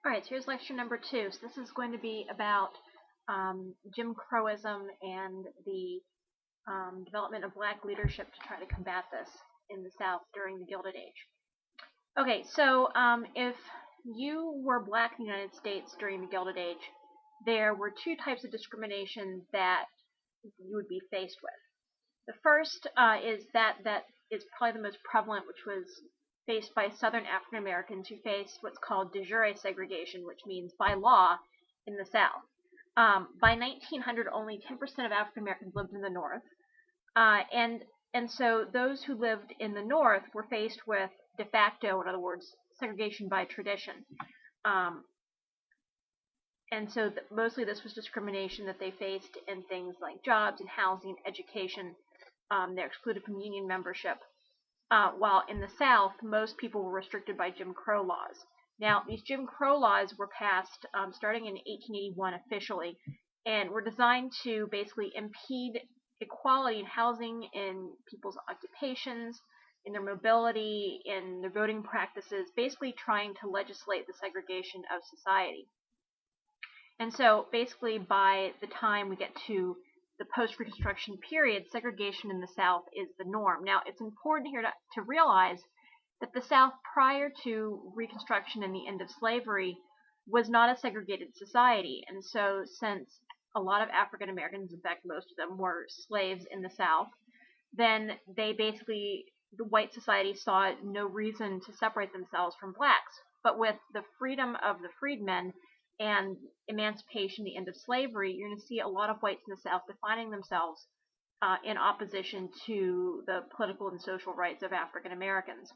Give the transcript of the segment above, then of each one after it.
Alright, so here's lecture number 2. So this is going to be about Jim Crowism and the development of black leadership to try to combat this in the South during the Gilded Age. Okay, so if you were black in the United States during the Gilded Age, there were two types of discrimination that you would be faced with. The first is that is probably the most prevalent, which was faced by Southern African Americans who faced what's called de jure segregation, which means by law in the South. By 1900, only 10% of African Americans lived in the North, and so those who lived in the North were faced with de facto, in other words, segregation by tradition. And so mostly this was discrimination that they faced in things like jobs and housing, education. They're excluded from union membership. While in the South, most people were restricted by Jim Crow laws. Now, these Jim Crow laws were passed starting in 1881 officially, and were designed to basically impede equality in housing, in people's occupations, in their mobility, in their voting practices, basically trying to legislate the segregation of society. And so basically by the time we get to the post-Reconstruction period, segregation in the South is the norm. Now, it's important here to realize that the South, prior to Reconstruction and the end of slavery, was not a segregated society. And so since a lot of African Americans, in fact most of them, were slaves in the South, then they basically, the white society saw no reason to separate themselves from blacks. But with the freedom of the freedmen and emancipation, the end of slavery, you're going to see a lot of whites in the South defining themselves in opposition to the political and social rights of African Americans.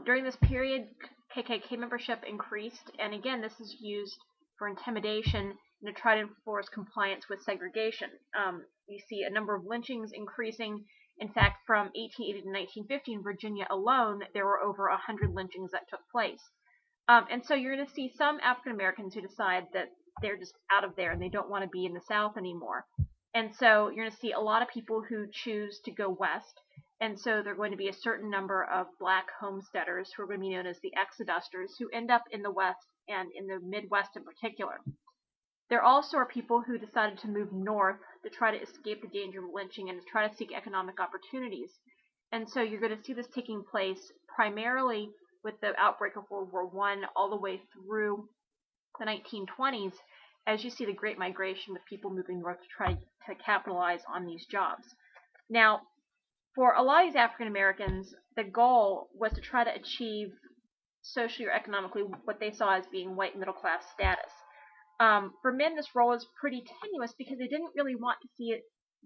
During this period, KKK membership increased, and again, this is used for intimidation and to try to enforce compliance with segregation. You see a number of lynchings increasing. In fact, from 1880 to 1950 in Virginia alone, there were over 100 lynchings that took place. And so you're going to see some African Americans who decide that they're just out of there and they don't want to be in the South anymore. And so you're going to see a lot of people who choose to go west. And so there are going to be a certain number of black homesteaders who are going to be known as the exodusters, who end up in the West and in the Midwest in particular. There also are people who decided to move north to try to escape the danger of lynching and to try to seek economic opportunities. And so you're going to see this taking place primarily with the outbreak of World War I all the way through the 1920s, as you see the Great Migration with people moving north to try to capitalize on these jobs. Now, for a lot of these African Americans, the goal was to try to achieve socially or economically what they saw as being white middle class status. For men, this role was pretty tenuous because they didn't really want to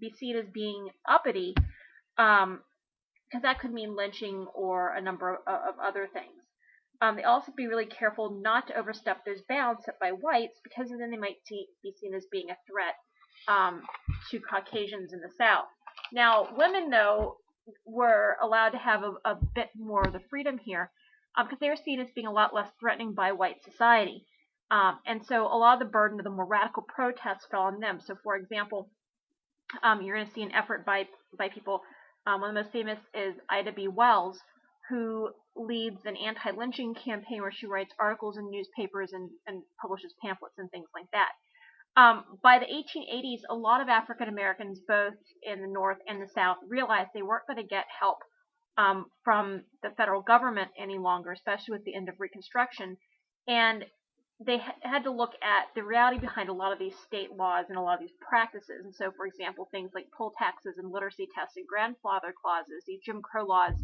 be seen as being uppity, because that could mean lynching or a number of other things. They also be really careful not to overstep those bounds set by whites, because then they might be seen as being a threat to Caucasians in the South. Now, women, though, were allowed to have a bit more of the freedom here, because they were seen as being a lot less threatening by white society. And so a lot of the burden of the more radical protests fell on them. So, for example, you're going to see an effort by people. One of the most famous is Ida B. Wells, who leads an anti-lynching campaign where she writes articles in newspapers and publishes pamphlets and things like that. By the 1880s, a lot of African Americans, both in the North and the South, realized they weren't going to get help from the federal government any longer, especially with the end of Reconstruction, and they had to look at the reality behind a lot of these state laws and a lot of these practices. And so, for example, things like poll taxes and literacy tests and grandfather clauses, these Jim Crow laws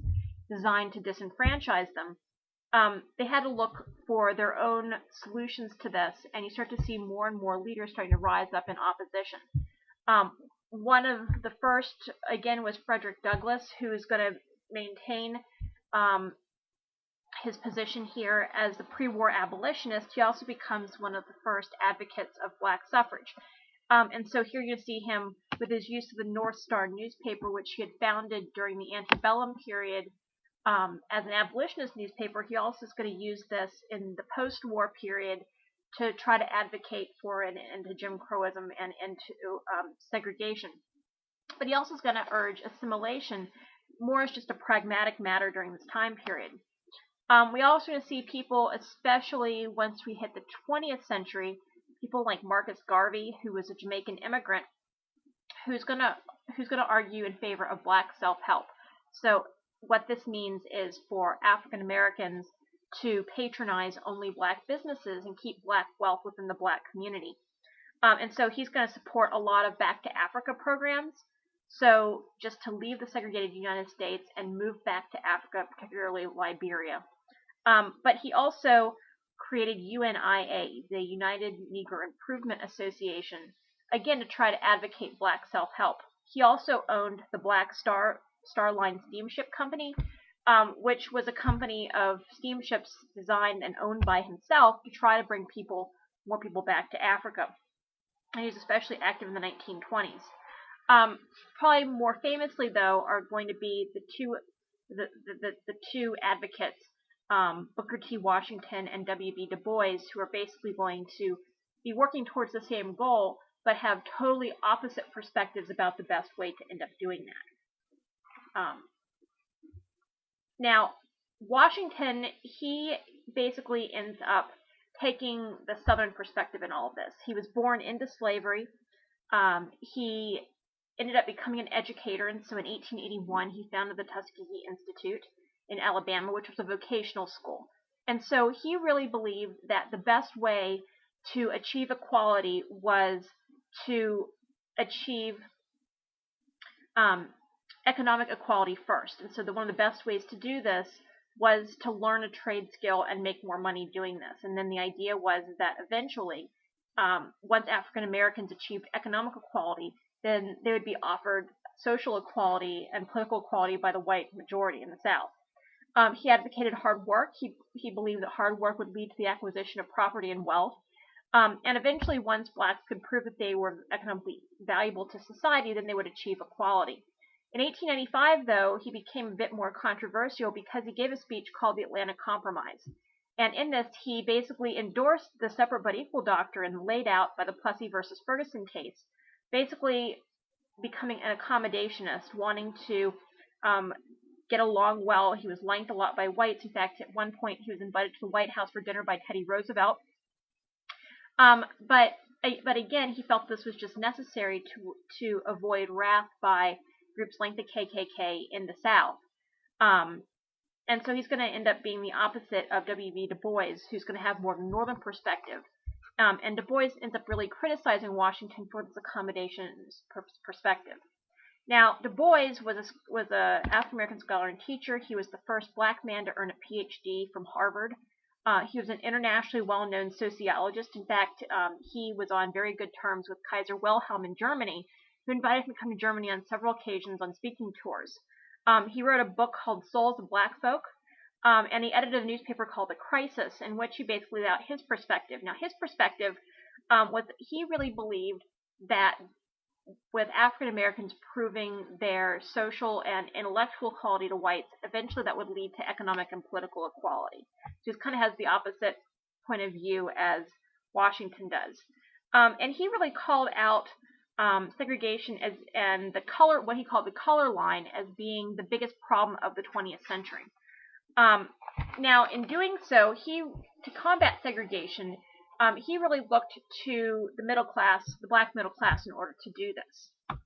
designed to disenfranchise them, they had to look for their own solutions to this, and you start to see more and more leaders starting to rise up in opposition. One of the first, again, was Frederick Douglass, who is going to maintain his position here as the pre-war abolitionist. He also becomes one of the first advocates of black suffrage. And so here you see him with his use of the North Star newspaper, which he had founded during the antebellum period as an abolitionist newspaper. He also is going to use this in the post-war period to try to advocate for an end to Jim Crowism and into segregation. But he also is going to urge assimilation more as just a pragmatic matter during this time period. We also going to see people, especially once we hit the 20th century, people like Marcus Garvey, who was a Jamaican immigrant, who's gonna argue in favor of black self-help. So what this means is for African Americans to patronize only black businesses and keep black wealth within the black community. And so he's going to support a lot of Back to Africa programs. So just to leave the segregated United States and move back to Africa, particularly Liberia. But he also created UNIA, the United Negro Improvement Association, again to try to advocate black self-help. He also owned the Black Star Line Steamship Company, which was a company of steamships designed and owned by himself to try to bring more people back to Africa. And he was especially active in the 1920s. Probably more famously, though, are going to be the two advocates, Booker T. Washington and W.B. Du Bois, who are basically going to be working towards the same goal, but have totally opposite perspectives about the best way to end up doing that. Now, Washington, he basically ends up taking the Southern perspective in all of this. He was born into slavery. He ended up becoming an educator, and so in 1881 he founded the Tuskegee Institute in Alabama, which was a vocational school. And so he really believed that the best way to achieve equality was to achieve economic equality first. And so one of the best ways to do this was to learn a trade skill and make more money doing this. And then the idea was that eventually, once African Americans achieved economic equality, then they would be offered social equality and political equality by the white majority in the South. He advocated hard work. He believed that hard work would lead to the acquisition of property and wealth. And eventually, once blacks could prove that they were economically valuable to society, then they would achieve equality. In 1895, though, he became a bit more controversial because he gave a speech called the Atlanta Compromise. And in this, he basically endorsed the separate but equal doctrine laid out by the Plessy versus Ferguson case, basically becoming an accommodationist, wanting to get along well. He was liked a lot by whites. In fact, at one point, he was invited to the White House for dinner by Teddy Roosevelt. But again, he felt this was just necessary to avoid wrath by groups like the KKK in the South. And so he's going to end up being the opposite of W.B. Du Bois, who's going to have more of a northern perspective. And Du Bois ends up really criticizing Washington for this accommodation perspective. Now, Du Bois was a African-American scholar and teacher. He was the first black man to earn a PhD from Harvard. He was an internationally well-known sociologist. In fact, he was on very good terms with Kaiser Wilhelm in Germany, who invited him to come to Germany on several occasions on speaking tours. He wrote a book called Souls of Black Folk, and he edited a newspaper called The Crisis, in which he basically laid out his perspective. Now, his perspective was that he really believed that with African Americans proving their social and intellectual equality to whites, eventually that would lead to economic and political equality. So he kind of has the opposite point of view as Washington does. And he really called out segregation and what he called the color line, as being the biggest problem of the 20th century. Now, in doing so, to combat segregation, he really looked to the middle class, the black middle class, in order to do this.